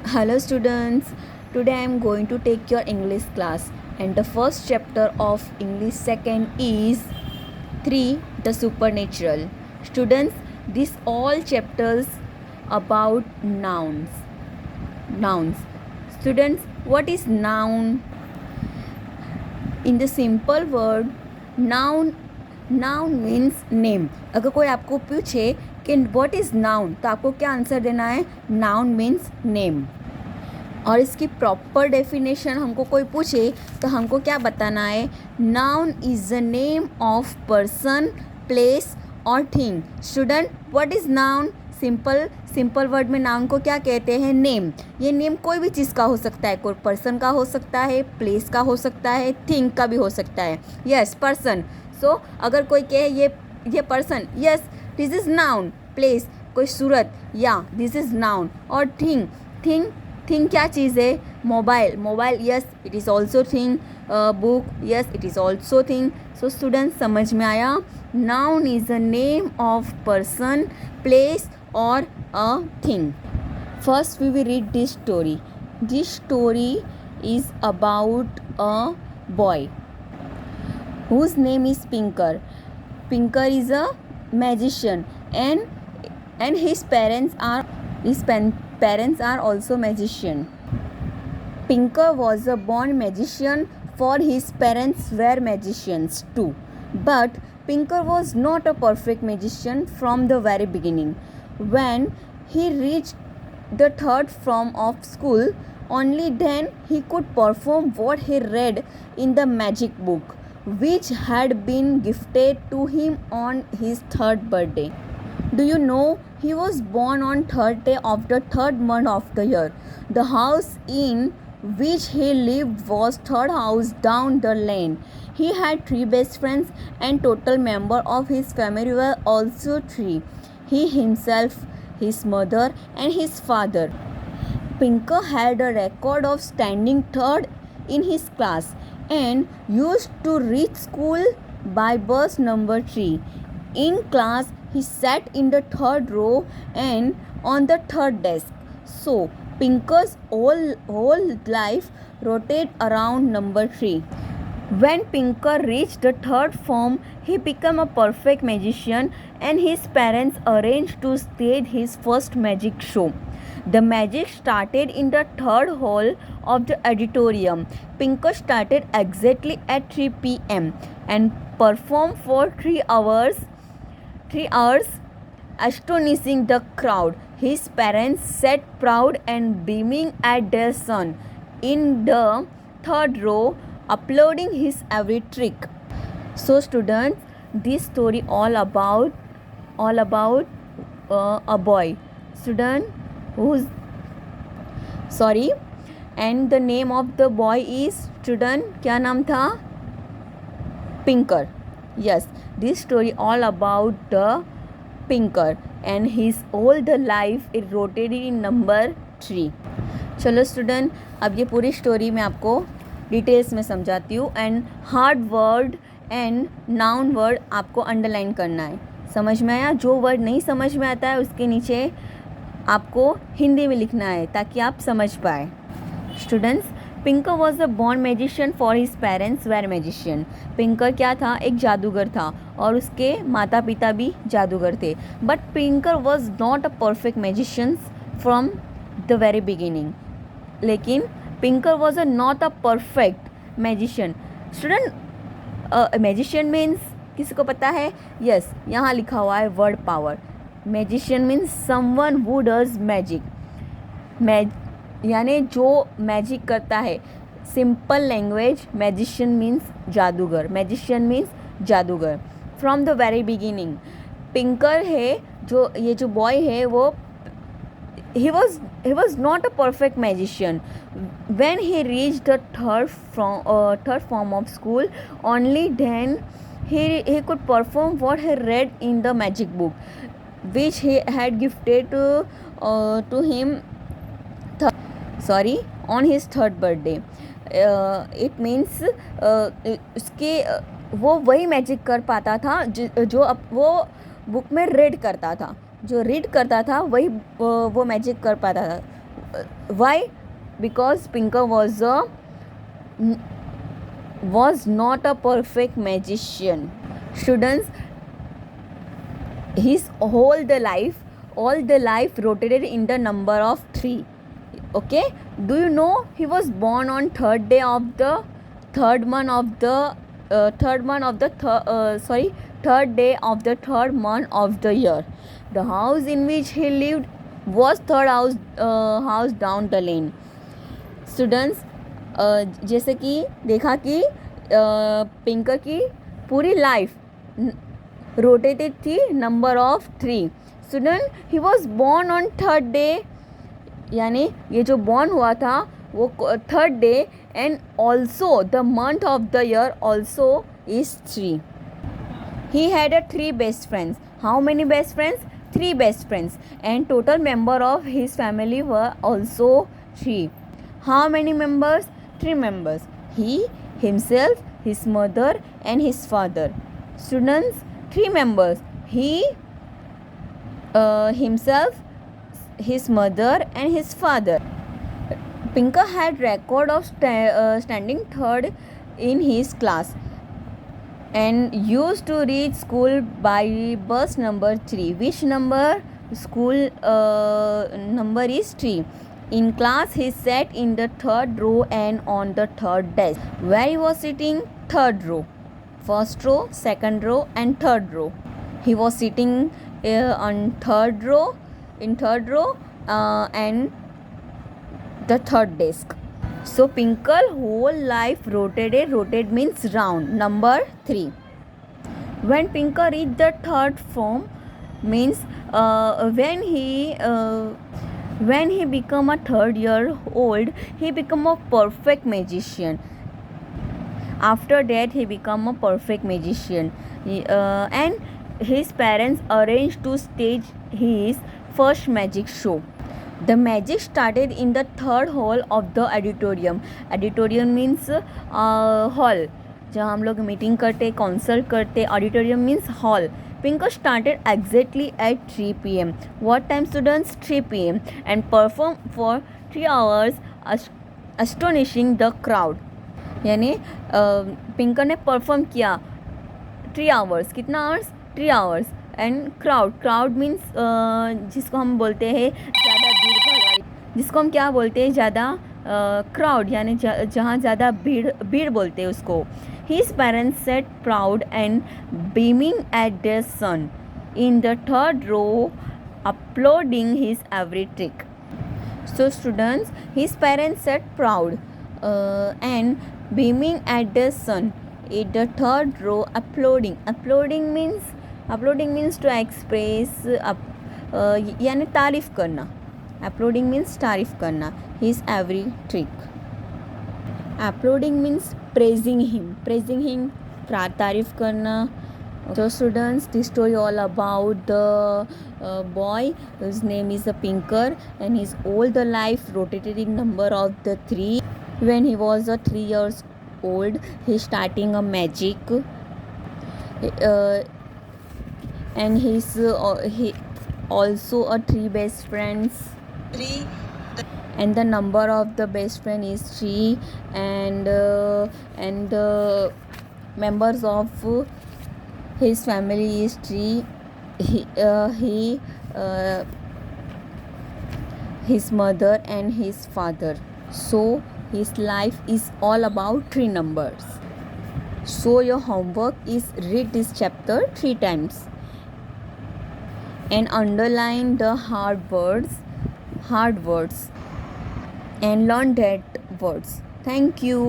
Hello students, today I am going to take your English class and the first chapter of English second is 3 the supernatural. Students, these all chapters about nouns. Nouns. Students, what is noun? In the simple word noun, noun means name. अगर कोई आपको पूछे कि what is noun तो आपको क्या answer देना है? Noun means name. और इसकी प्रॉपर डेफिनेशन हमको कोई पूछे तो हमको क्या बताना है? Noun is the name of person, place और thing. Student, what is noun? Simple word में नाउन को क्या कहते हैं? नेम. ये नेम कोई भी चीज़ का हो सकता है. कोई पर्सन का हो सकता है, प्लेस का हो सकता है, थिंग का भी हो सकता है. Yes, person. सो अगर कोई कहे ये person, yes this is noun. Place, कोई सूरत, या दिस इज़ नाउन. और थिंग, थिंग क्या चीज़ है? Mobile, yes it is also thing. Book, yes it is also thing. So student, समझ में आया? Noun is a name of person, place or a thing. First we will read this story. This story is about a boy whose name is Pinker. Pinker is a magician and his parents are also magician. Pinker was a born magician, for his parents were magicians too. But Pinker was not a perfect magician from the very beginning. When he reached the third form of school, only then he could perform what he read in the magic book, which had been gifted to him on his third birthday. Do you know he was born on third day of the third month of the year? The house in which he lived was third house down the lane. He had 3 best friends and total member of his family were also 3. He himself, his mother and his father. Pinker had a record of standing third in his class and used to reach school by bus number 3. In class, he sat in the third row and on the third desk. So, Pinker's whole life rotated around number 3. When Pinker reached the third form, he became a perfect magician and his parents arranged to stage his first magic show. The magic started in the third hall of the auditorium. Pinker started exactly at 3 p.m. and performed for 3 hours, astonishing the crowd. His parents sat proud and beaming at their son in the third row, applauding his every trick. So students, this story all about a boy. Student who's sorry, and the name of the boy is, student क्या नाम था? Pinker. Yes, this story all about the Pinker and his all the life it rotated in number 3. चलो student, अब ये पूरी story मैं आपको details में समझाती हूँ and hard word and noun word आपको अंडरलाइन करना है. समझ में आया? जो वर्ड नहीं समझ में आता है उसके नीचे आपको हिंदी में लिखना है ताकि आप समझ पाए. Students, Pinker was a born magician for his parents were magician. Pinker क्या था? एक जादूगर था और उसके माता पिता भी जादूगर थे. But Pinker was not a perfect magician from the very beginning. लेकिन Pinker was a not a perfect magician. Student, magician means किसी को पता है? यस, यहाँ लिखा हुआ है word power. Magician means someone who does magic. यानी जो मैजिक करता है. सिंपल लैंग्वेज, मैजिशियन मीन्स जादूगर. मैजिशियन मीन्स जादूगर. From the very beginning Pinker है जो बॉय है वो he was not a perfect magician. When he reached the third form of school, only then he could perform what he read in the magic book, which he had gifted to him on his third birthday. It means उसके वो वही magic कर पाता था जो वो book में read करता था. जो रीड करता था वही वो मैजिक कर पाता था. Why? Because Pinker was not a perfect magician. Students, his all the life rotated in the number of 3. Okay, do you know he was born on third day of the third month of the third day of the third month of the year. The house in which he lived was third house down the lane. Students, जैसे कि देखा कि Pinker की पूरी life rotated थी number of 3. Student, he was born on third day, यानी ये जो बॉर्न हुआ था वो third day, and also the month of the year also is 3. He had 3 best friends. How many best friends? 3 best friends. And total member of his family were also 3. How many members? 3 members. He, himself, his mother and his father. Students, 3 members. He, himself, his mother and his father. Pinker had record of standing third in his class and used to reach school by bus number 3. Which number? School number is 3. In class, he sat in the third row and on the third desk. Where he was sitting? Third row. First row, second row and third row. He was sitting on third row, and the third desk. So Pinker whole life rotated means round, number 3. When Pinker reached the third form means when he become a 3rd year old, he become a perfect magician. After that he become a perfect magician, and his parents arranged to stage his first magic show. The magic started in the third hall of the auditorium. Auditorium means hall, जहाँ हम लोग meeting करते, consult करते. Auditorium means hall. Pinker started exactly at 3 p.m. What time, students? 3 p.m. and performed for 3 hours, astonishing the crowd. यानी Pinker ने perform किया 3 hours. कितना hours? 3 hours. And crowd means जिसको हम बोलते हैं ज़्यादा भीड़ वाली, जिसको हम क्या बोलते हैं, ज़्यादा क्राउड, यानी जहाँ ज़्यादा भीड़ बोलते हैं उसको. His parents sat proud and beaming at their son in the third row, applauding his every trick. So students, his parents sat proud and beaming at their son in the third row, applauding means to express यानी तारीफ़ करना. Applauding means तारीफ़ करना his every trick. Applauding means praising him, तारीफ़ करना. So students, this story all about the boy whose name is Pinker, and his all the life rotated in number of the 3. When he was 3 years old, he starting a magic, and he also a 3 best friends. And the number of the best friend is 3, and the members of his family is 3. His mother and his father. So his life is all about 3 numbers. So your homework is read this chapter 3 times and underline the hard words and learn that words. Thank you.